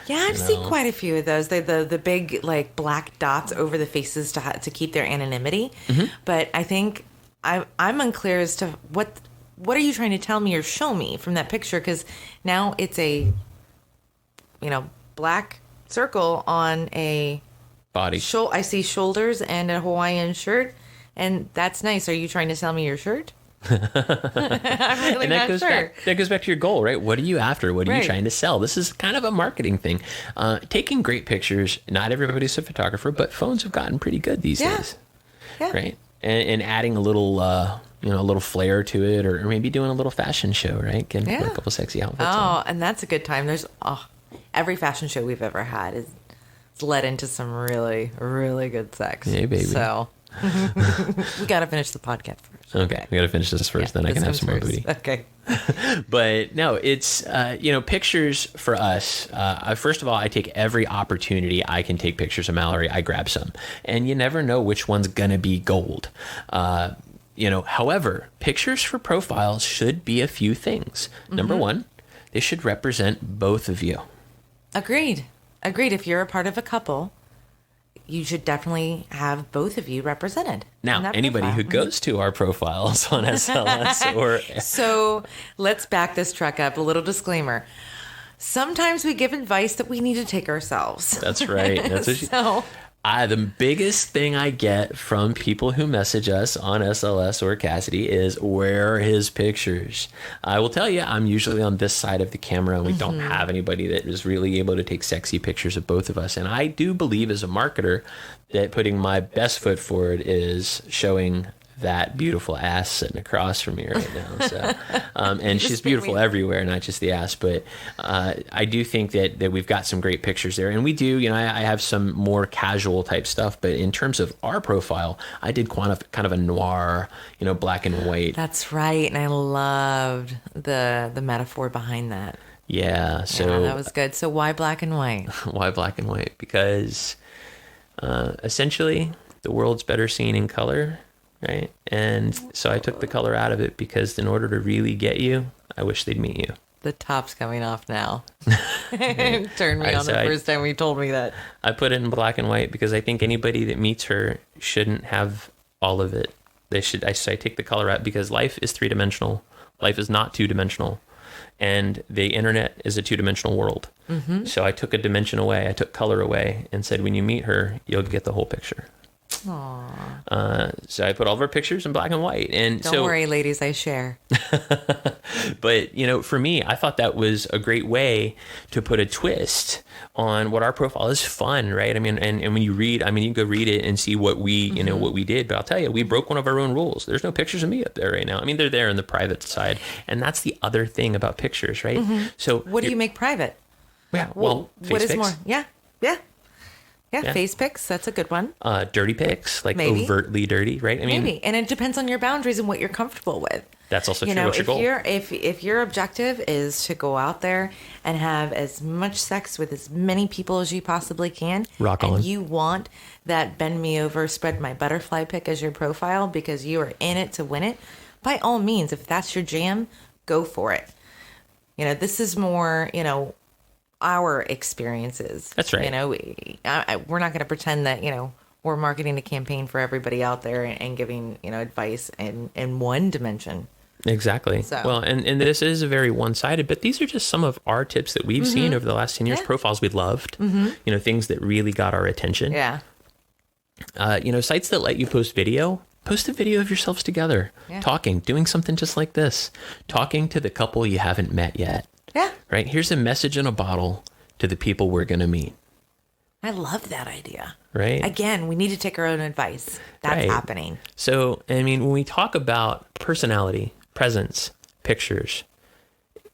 I've seen quite a few of those. The big like black dots over the faces to keep their anonymity. But I think I'm unclear as to what are you trying to tell me or show me from that picture? Because now it's a, black circle on a body. I see shoulders and a Hawaiian shirt, and that's nice. Are you trying to sell me your shirt? I'm really and that not goes sure. That goes back to your goal, right? What are you after? What are you trying to sell? This is kind of a marketing thing. Taking great pictures. Not everybody's a photographer, but phones have gotten pretty good these days, right? And adding a little, a little flair to it, or maybe doing a little fashion show, right? Put a couple sexy outfits on. And that's a good time. There's every fashion show we've ever had is led into some really, really good sex. Hey, baby. So we got to finish the podcast first. Okay, we got to finish this first, then I can have some more booty. Okay. But no, it's, pictures for us. First of all, I take every opportunity I can take pictures of Mallory. I grab some. And you never know which one's going to be gold. However, pictures for profiles should be a few things. Number one, they should represent both of you. Agreed. If you're a part of a couple, you should definitely have both of you represented. Now, anybody who goes to our profiles on SLS or... So let's back this truck up. A little disclaimer. Sometimes we give advice that we need to take ourselves. That's right. That's what the biggest thing I get from people who message us on SLS or Cassidy is, where are his pictures? I will tell you, I'm usually on this side of the camera, and we don't have anybody that is really able to take sexy pictures of both of us. And I do believe as a marketer that putting my best foot forward is showing that beautiful ass sitting across from me right now. So, and she's beautiful everywhere, not just the ass. But I do think that we've got some great pictures there, and we do. I have some more casual type stuff. But in terms of our profile, I did kind of a noir, black and white. That's right, and I loved the metaphor behind that. Yeah, so that was good. So why black and white? Why black and white? Because essentially the world's better seen in color. Right. And so I took the color out of it because in order to really get you, I wish they'd meet you. The top's coming off now. Turned me on the first time we told me that. I put it in black and white because I think anybody that meets her shouldn't have all of it I say take the color out because life is 3-dimensional. Life is not 2-dimensional. And the internet is a 2-dimensional world. Mm-hmm. So I took a dimension away. I took color away and said, when you meet her, you'll get the whole picture. So I put all of our pictures in black and white. And Don't worry, ladies, I share. But, for me, I thought that was a great way to put a twist on what our profile is. Fun, right? I mean, and when you read, you can go read it and see what we, what we did. But I'll tell you, we broke one of our own rules. There's no pictures of me up there right now. They're there in the private side. And that's the other thing about pictures, right? Mm-hmm. So what do you make private? Yeah, well, what is pics. more? Yeah, face pics. That's a good one. Dirty pics, like Maybe. Overtly dirty, right? Maybe, and it depends on your boundaries and what you're comfortable with. That's also true. What's your goal? If your objective is to go out there and have as much sex with as many people as you possibly can, rock on. And you want that bend me over, spread my butterfly pic as your profile because you are in it to win it, by all means, if that's your jam, go for it. This is more, our experiences. That's right. We're not going to pretend that, we're marketing a campaign for everybody out there and giving, advice in one dimension. Exactly. So. Well, and this is a very one-sided, but these are just some of our tips that we've seen over the last 10 years, profiles we loved, things that really got our attention. Yeah. Sites that let you post video. Post a video of yourselves together, talking, doing something just like this, talking to the couple you haven't met yet. Yeah. Right? Here's a message in a bottle to the people we're going to meet. I love that idea. Right? Again, we need to take our own advice. That's happening. So, when we talk about personality, presence, pictures,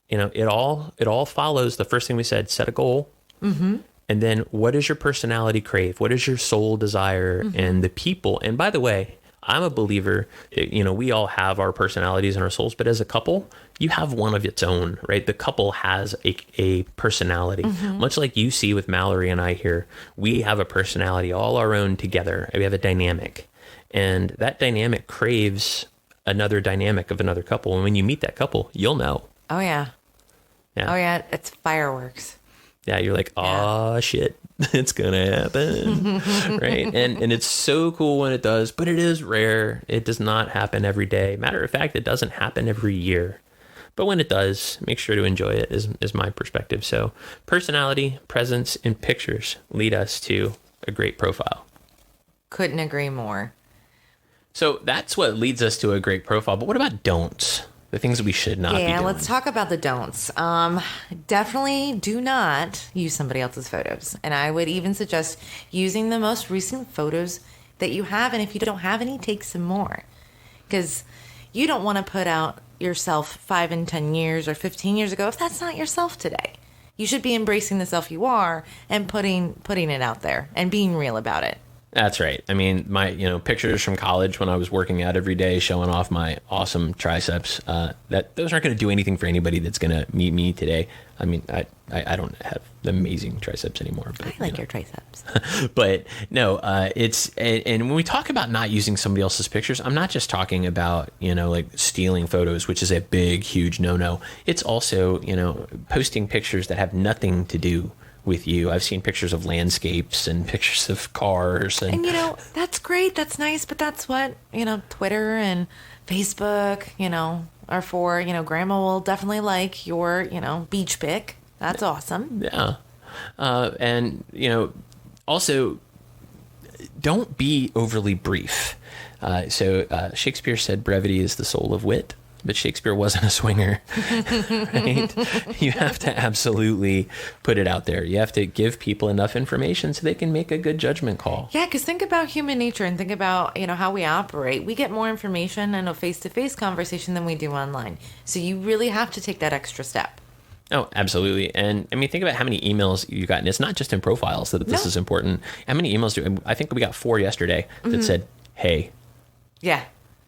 it all follows the first thing we said, set a goal. Mm-hmm. And then what does your personality crave? What does your soul desire? Mm-hmm. And the people, and by the way, I'm a believer, we all have our personalities and our souls, but as a couple, you have one of its own, right? The couple has a personality, much like you see with Mallory and I here. We have a personality all our own together. We have a dynamic, and that dynamic craves another dynamic of another couple. And when you meet that couple, you'll know. Oh, yeah. Yeah. Oh, yeah. It's fireworks. Yeah, you're like, oh, shit, it's going to happen, right? And it's so cool when it does, but it is rare. It does not happen every day. Matter of fact, it doesn't happen every year. But when it does, make sure to enjoy it is my perspective. So personality, presence, and pictures lead us to a great profile. Couldn't agree more. So that's what leads us to a great profile. But what about don'ts? The things that we should not be doing. Yeah, let's talk about the don'ts. Definitely do not use somebody else's photos. And I would even suggest using the most recent photos that you have. And if you don't have any, take some more. Because you don't want to put out yourself 5 and 10 years or 15 years ago if that's not yourself today. You should be embracing the self you are and putting it out there and being real about it. That's right. My pictures from college when I was working out every day, showing off my awesome triceps. Those aren't going to do anything for anybody that's going to meet me today. I don't have amazing triceps anymore. But, I like your triceps. But no, and when we talk about not using somebody else's pictures, I'm not just talking about like stealing photos, which is a big, huge no. It's also posting pictures that have nothing to do with you. I've seen pictures of landscapes and pictures of cars. And that's great. That's nice. But that's what, Twitter and Facebook, are for. Grandma will definitely like your, beach pic. That's awesome. Yeah. And, also don't be overly brief. So Shakespeare said brevity is the soul of wit. But Shakespeare wasn't a swinger, right? You have to absolutely put it out there. You have to give people enough information so they can make a good judgment call. Yeah, because think about human nature and think about, how we operate. We get more information in a face-to-face conversation than we do online. So you really have to take that extra step. Oh, absolutely. And think about how many emails you got. And it's not just in profiles that this is important. How many emails I think we got 4 yesterday that said, hey. Yeah.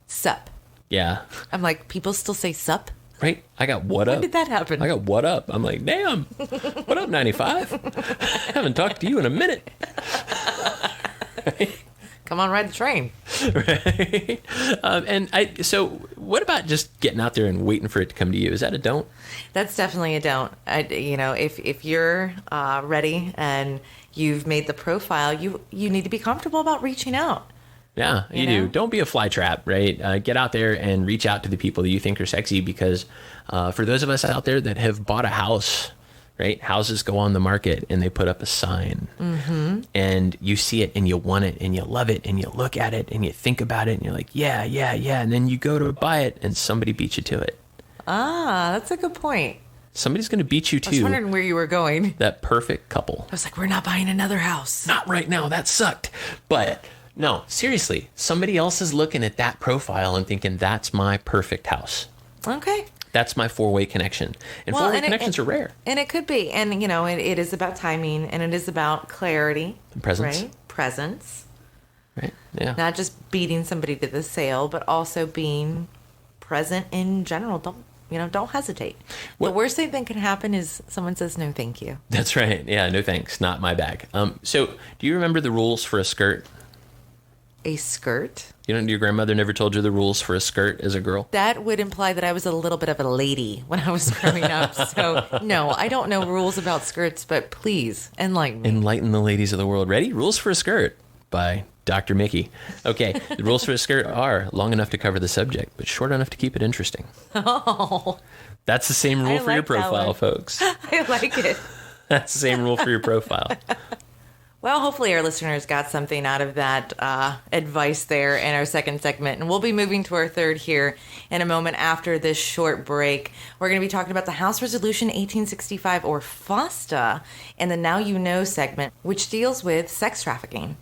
Sup. Yeah. I'm like, people still say sup? Right? I got what up. When did that happen? I got what up. I'm like, damn. What up, 95? I haven't talked to you in a minute. Right? Come on, ride the train. Right? So what about just getting out there and waiting for it to come to you? Is that a don't? That's definitely a don't. If you're ready and you've made the profile, you need to be comfortable about reaching out. Yeah, you do. Don't be a fly trap, right? Get out there and reach out to the people that you think are sexy, because for those of us out there that have bought a house, right? Houses go on the market and they put up a sign, and you see it and you want it and you love it and you look at it and you think about it and you're like, yeah. And then you go to buy it and somebody beat you to it. Ah, that's a good point. Somebody's going to beat you to I was wondering where you were going. that perfect couple. I was like, we're not buying another house. Not right now. That sucked. But no, seriously, somebody else is looking at that profile and thinking, that's my perfect house. Okay. That's my four-way connection. And four-way connections are rare. And it could be. And, it is about timing, and it is about clarity. And presence. Right? Presence. Right? Yeah. Not just beating somebody to the sale, but also being present in general. Don't hesitate. The worst thing that can happen is someone says, no, thank you. That's right. Yeah, no thanks. Not my bag. So do you remember the rules for a skirt? A skirt? Your grandmother never told you the rules for a skirt as a girl? That would imply that I was a little bit of a lady when I was growing up. So, no, I don't know rules about skirts, but please enlighten me. Enlighten the ladies of the world. Ready? Rules for a skirt by Dr. Mickey. Okay, the rules for a skirt are long enough to cover the subject, but short enough to keep it interesting. Oh. That's the same rule for your profile, folks. I like it. That's the same rule for your profile. Well, hopefully our listeners got something out of that advice there in our second segment. And we'll be moving to our third here in a moment after this short break. We're going to be talking about the House Resolution 1865, or FOSTA, in the Now You Know segment, which deals with sex trafficking.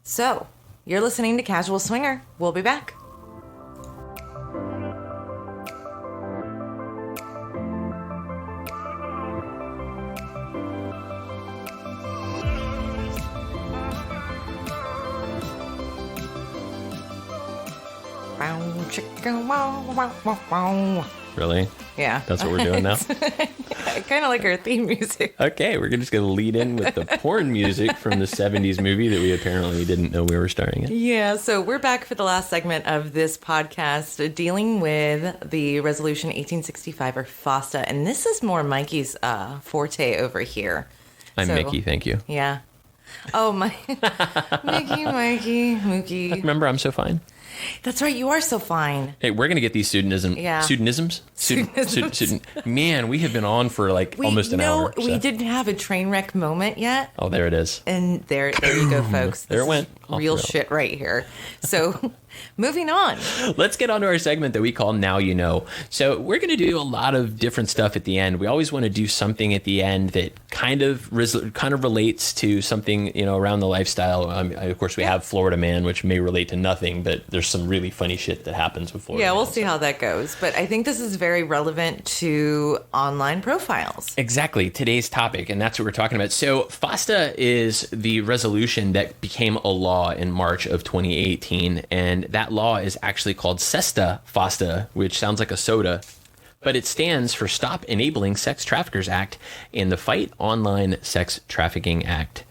So, you're listening to Casual Swinger. We'll be back. Really? Yeah. That's what we're doing now? I kind of like our theme music. Okay, we're just going to lead in with the porn music from the 70s movie that we apparently didn't know we were starring in. Yeah, so we're back for the last segment of this podcast dealing with the Resolution 1865, or FOSTA. And this is more Mikey's forte over here. I'm Mickey, thank you. Yeah. Oh, my. Mickey, Mikey, Mookie. Remember, I'm so fine. That's right, you are so fine. Hey, we're going to get these pseudonisms. Man, we have been on for almost an hour. No, we didn't have a train wreck moment yet. Oh, there it is. And there you go, folks. There it went. Real shit right here. So, moving on. Let's get on to our segment that we call Now You Know. So we're going to do a lot of different stuff at the end. We always want to do something at the end that kind of relates to something, around the lifestyle. Of course, we have Florida Man, which may relate to nothing, but there's some really funny shit that happens with Florida Man. We'll see how that goes. But I think this is very relevant to online profiles. Exactly. Today's topic. And that's what we're talking about. So FOSTA is the resolution that became a law in March of 2018. And that law is actually called SESTA-FOSTA, which sounds like a soda, but it stands for Stop Enabling Sex Traffickers Act and the Fight Online Sex Trafficking Act.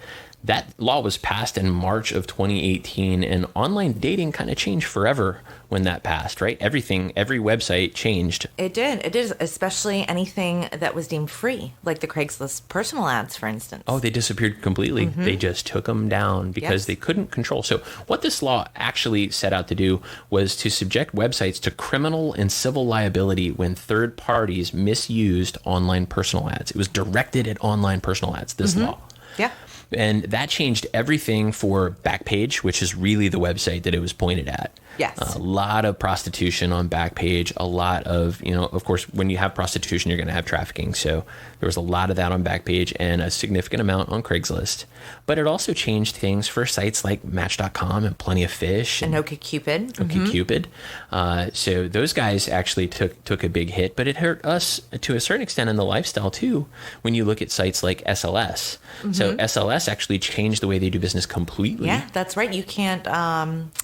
That law was passed in March of 2018, and online dating kind of changed forever when that passed, right? Every website changed. It did, especially anything that was deemed free, like the Craigslist personal ads, for instance. Oh, they disappeared completely. Mm-hmm. They just took them down because they couldn't control. So what this law actually set out to do was to subject websites to criminal and civil liability when third parties misused online personal ads. It was directed at online personal ads, this law. Yeah. And that changed everything for Backpage, which is really the website that it was pointed at. Yes. A lot of prostitution on Backpage, a lot of, of course, when you have prostitution, you're going to have trafficking. So there was a lot of that on Backpage and a significant amount on Craigslist. But it also changed things for sites like Match.com and Plenty of Fish. And OkCupid. OkCupid. So those guys actually took a big hit, but it hurt us to a certain extent in the lifestyle too, when you look at sites like SLS. So SLS actually changed the way they do business completely. Yeah, that's right. You can't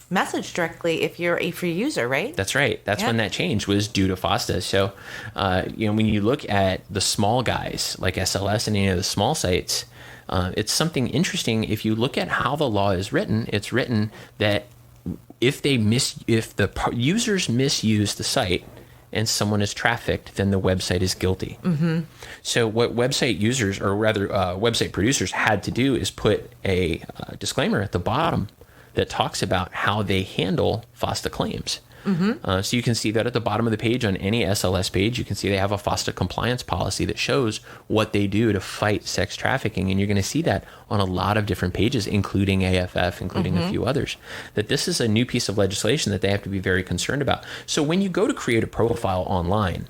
message directly if you're a free user, right? That's right. That's when that changed, was due to FOSTA. So, when you look at the small guys like SLS and any of the small sites, it's something interesting. If you look at how the law is written, it's written that if the users misuse the site and someone is trafficked, then the website is guilty. Mm-hmm. So what website users, or rather website producers, had to do is put a disclaimer at the bottom that talks about how they handle FOSTA claims. So you can see that at the bottom of the page on any SLS page, you can see they have a FOSTA compliance policy that shows what they do to fight sex trafficking. And you're going to see that on a lot of different pages, including AFF, including a few others, that this is a new piece of legislation that they have to be very concerned about. So when you go to create a profile online,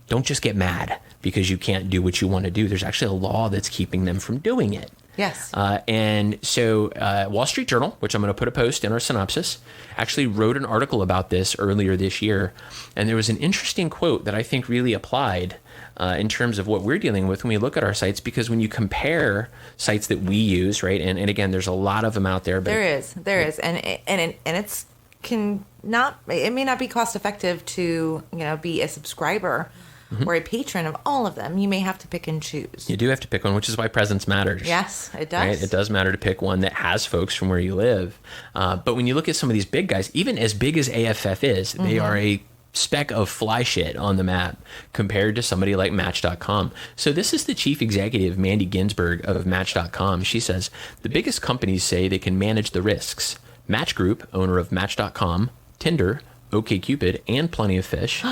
don't just get mad because you can't do what you want to do. There's actually a law that's keeping them from doing it. Yes. And so Wall Street Journal, which I'm going to put a post in our synopsis, actually wrote an article about this earlier this year. And there was an interesting quote that I think really applied in terms of what we're dealing with when we look at our sites, because when you compare sites that we use, right, and again, there's a lot of them out there. But there is. And it may not be cost effective to, be a subscriber or a patron of all of them. You may have to pick and choose. You do have to pick one, which is why presence matters. Yes, it does. Right? It does matter to pick one that has folks from where you live. But when you look at some of these big guys, even as big as AFF is, they are a speck of fly shit on the map compared to somebody like Match.com. So this is the chief executive, Mandy Ginsburg of Match.com. She says, the biggest companies say they can manage the risks. Match Group, owner of Match.com, Tinder, OkCupid, and Plenty of Fish,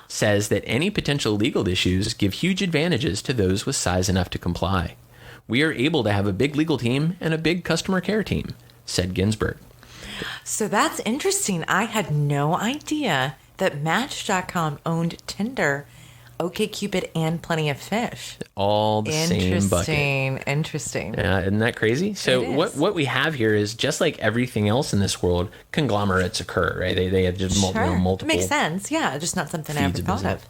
says that any potential legal issues give huge advantages to those with size enough to comply. We are able to have a big legal team and a big customer care team, said Ginsburg. So that's interesting. I had no idea that Match.com owned Tinder, OkCupid, and Plenty of Fish. All the same bucket. Interesting. Yeah, isn't that crazy? So what we have here is, just like everything else in this world, conglomerates occur, right? They have just multiple. It makes sense. Yeah, just not something I ever thought of.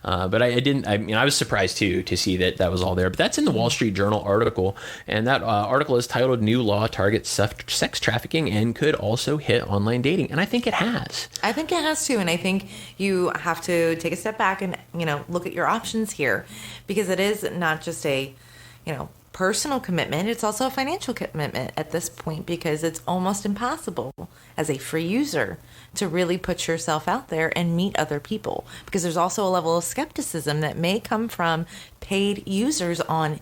But I was surprised too to see that was all there. But that's in the Wall Street Journal article, and that article is titled "New Law Targets Sex Trafficking and Could Also Hit Online Dating," and I think it has. I think it has too, and I think you have to take a step back and look at your options here, because it is not just a personal commitment, it's also a financial commitment at this point, because it's almost impossible as a free user to really put yourself out there and meet other people, because there's also a level of skepticism that may come from paid users on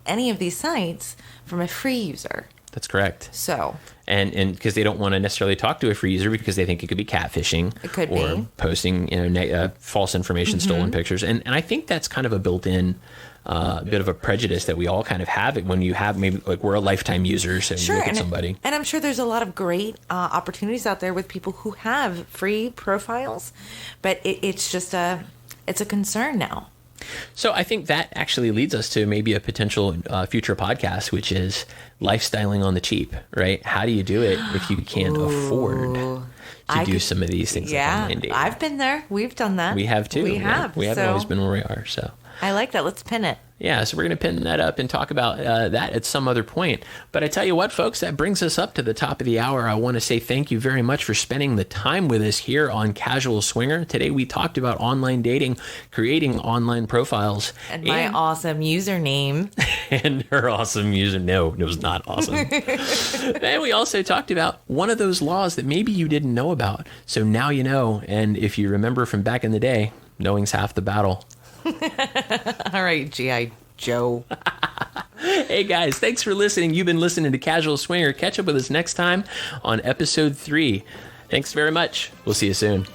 any of these sites from a free user. That's correct. So, and because they don't want to necessarily talk to a free user because they think it could be catfishing. It could or be posting false information, stolen pictures, and I think that's kind of a built-in bit of a prejudice that we all kind of have it when you have, maybe like we're a lifetime user, so you look at somebody. And I'm sure there's a lot of great opportunities out there with people who have free profiles, but it's just it's a concern now. So I think that actually leads us to maybe a potential future podcast, which is lifestyling on the cheap, right? How do you do it if you can't afford to do some of these things? Yeah, like online dating? I've been there. We've done that. We have too. We have. We haven't always been where we are, so. I like that. Let's pin it. Yeah, so we're going to pin that up and talk about that at some other point. But I tell you what, folks, that brings us up to the top of the hour. I want to say thank you very much for spending the time with us here on Casual Swinger. Today we talked about online dating, creating online profiles. And my awesome username. And her awesome username. No, it was not awesome. And we also talked about one of those laws that maybe you didn't know about. So now you know. And if you remember from back in the day, knowing's half the battle. All right, G.I. Joe. Hey guys, thanks for listening. You've been listening to Casual Swinger. Catch up with us next time on episode 3. Thanks very much. We'll see you soon.